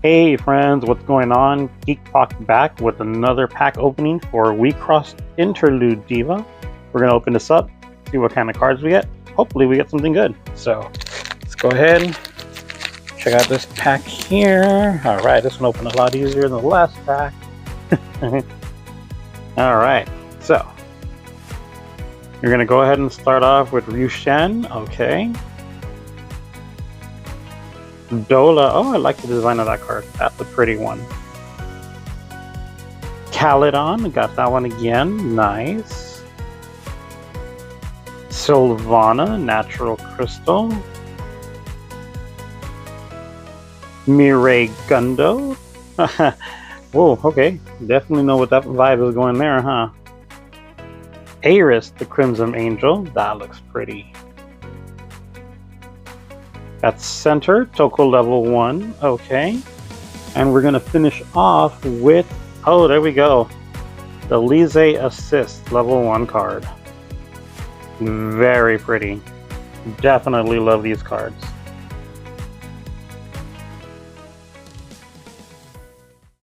Hey friends, what's going on? Geek back with another pack opening for WIXOSS Interlude Diva. We're going to open this up, see what kind of cards we get. Hopefully we get something good. So let's go ahead and check out this pack here. Alright, this one opened a lot easier than the last pack. Alright, so you're going to go ahead and start off with Ryushen. Okay. Dola. Oh, I like the design of that card. That's a pretty one. Calydon. Got that one again. Nice. Sylvana. Natural Crystal. Mirai Gundo. Whoa, okay. Definitely know what that vibe is going there, huh? Aris, the Crimson Angel. That looks pretty. At center, Toko level 1, okay. And we're gonna finish off with, oh, there we go. The Lise Assist level 1 card. Very pretty. Definitely love these cards.